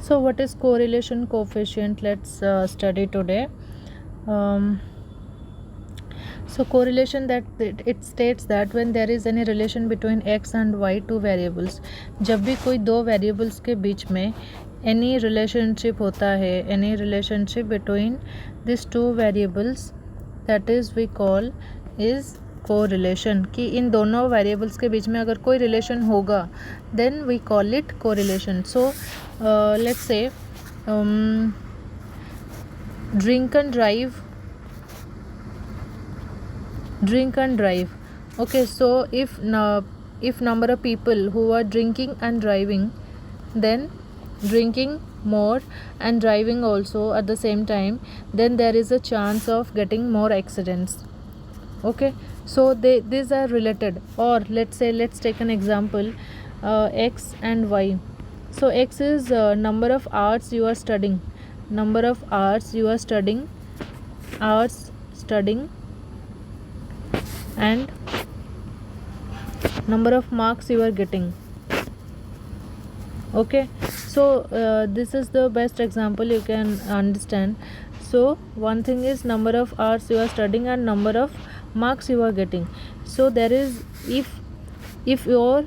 So what is correlation coefficient? Let's study today. So correlation, that it states that when there is any relation between x and y, two variables, जब भी कोई दो variables के बीच में any relationship होता है, any relationship between these two variables, that is we call is correlation. कि इन दोनों variables के बीच में अगर कोई relation होगा, then we call it correlation. So let's say drink and drive. Okay, so if number of people who are drinking and driving, then drinking more and driving also at the same time, then there is a chance of getting more accidents. Okay, so these are related. Or let's take an example, x and y. So x is number of hours you are studying, and number of marks you are getting. Okay, so this is the best example you can understand. So one thing is number of hours you are studying and number of marks you are getting. So there is, if your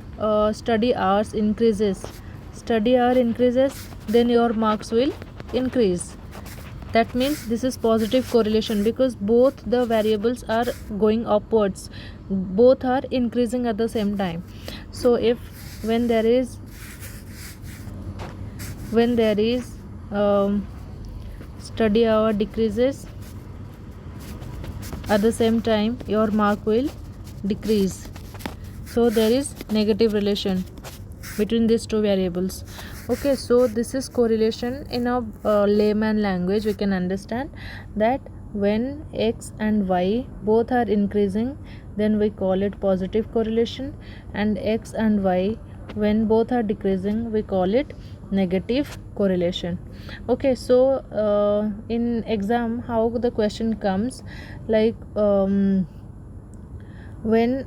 study hour increases, then your marks will increase. That means this is positive correlation, because both the variables are going upwards, both are increasing at the same time. So if when there is study hour decreases, at the same time your mark will decrease. So there is negative relation between these two variables. Okay, so this is correlation. In a layman language, we can understand that when x and y both are increasing, then we call it positive correlation, and x and y when both are decreasing, we call it negative correlation. Okay, so in exam, how the question comes, like when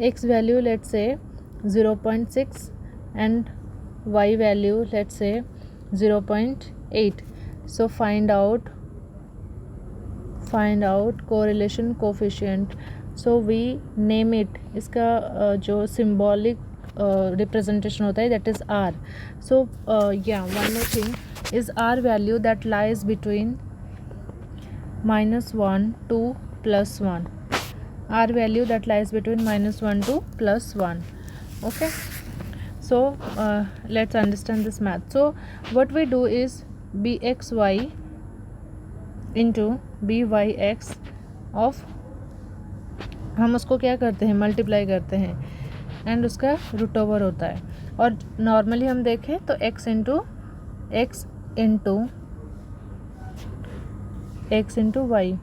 x value, let's say 0.6, and y value, let's say 0.8. so find out correlation coefficient. So we name it, इसका जो symbolic representation होता है, that is r. So one more thing is r value that lies between -1 to +1. R value that lies between -1 to +1. Okay, so let's understand this math. So what we do is bxy into byx of, हम उसको क्या करते हैं, multiply करते हैं, and उसका root over होता है. और नॉर्मली हम देखें तो x into y.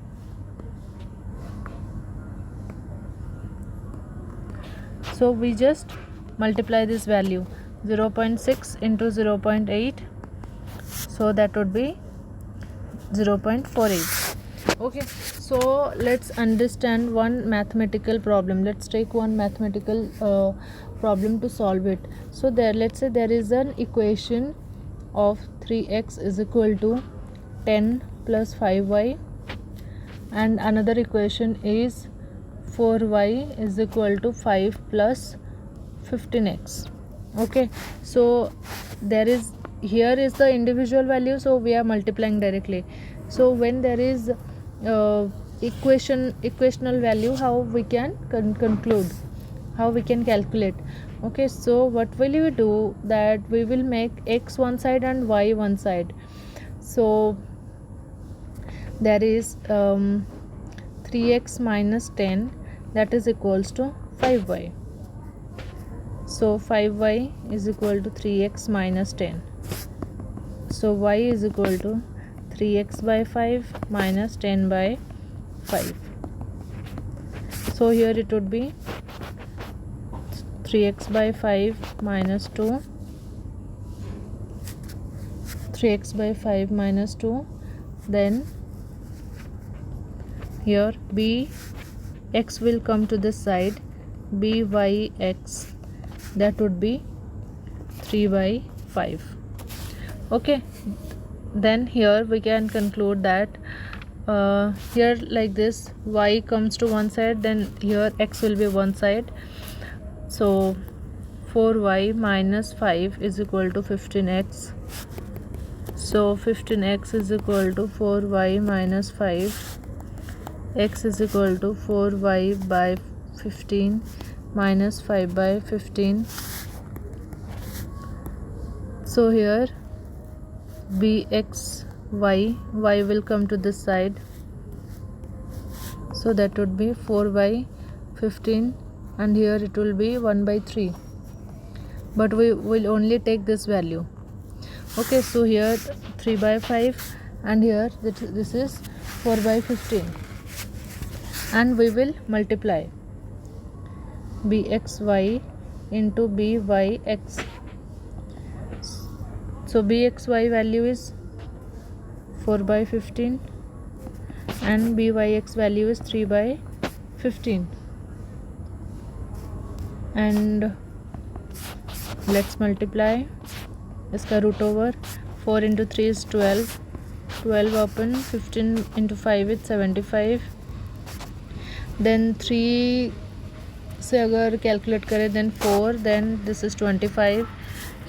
So we just multiply this value, 0.6 into 0.8, so that would be 0.48. Okay, so let's understand one mathematical problem. Let's take one mathematical problem to solve it. So there, let's say there is an equation of 3x is equal to 10 plus 5y, and another equation is 4y is equal to 5 plus 15x. Okay, so there is, here is the individual value, so we are multiplying directly. So when there is equational value, how we can conclude, how we can calculate. Okay, so what will we do, that we will make x one side and y one side. So there is 3x minus 10, that is equals to 5y. So 5y is equal to 3x minus 10. So y is equal to 3x by 5 minus 10 by 5. So here it would be 3x by 5 minus 2, 3x by 5 minus 2, then here x will come to this side, byx, that would be 3 by 5. Okay, then here we can conclude that here like this, y comes to one side, then here x will be one side. So 4y minus 5 is equal to 15x. So 15x is equal to 4y minus 5. X is equal to 4y by 15 minus 5 by 15. So here bxy, y will come to this side, so that would be 4 by 15, and here it will be 1 by 3, but we will only take this value. Okay, so here 3 by 5, and here this is 4 by 15, and we will multiply bxy into byx. So bxy value is 4 by 15 and byx value is 3 by 15, and let's multiply. इसका root over 4 into 3 is 12, 12 open, 15 into 5 is 75, then 3 से अगर calculate करें then 4, then this is 25,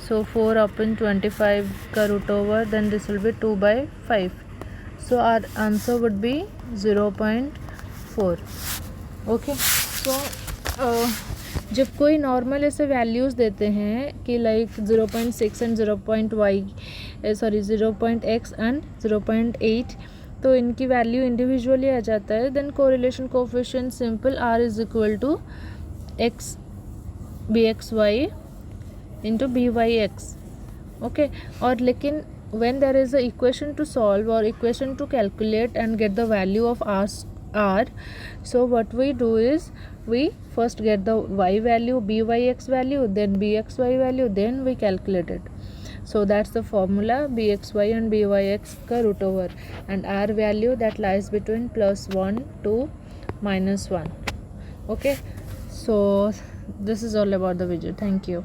so 4 open 25 का root over, then this will be 2 by 5. So our answer would be 0.4. Okay, so जब कोई normal ऐसे values देते हैं कि लाइक 0.6 एंड 0.x एंड 0.8, तो इनकी वैल्यू इंडिविजुअली आ जाता है, then correlation coefficient simple r is equal to x bxy into byx. Okay, और लेकिन when there is a equation to solve or equation to calculate and get the value of r, so what we do is we first get the y value, byx value, then bxy value, then we calculate it. So that's the formula, bxy and byx ka root over, and r value that lies between +1 to -1. Okay, so this is all about the video. Thank you.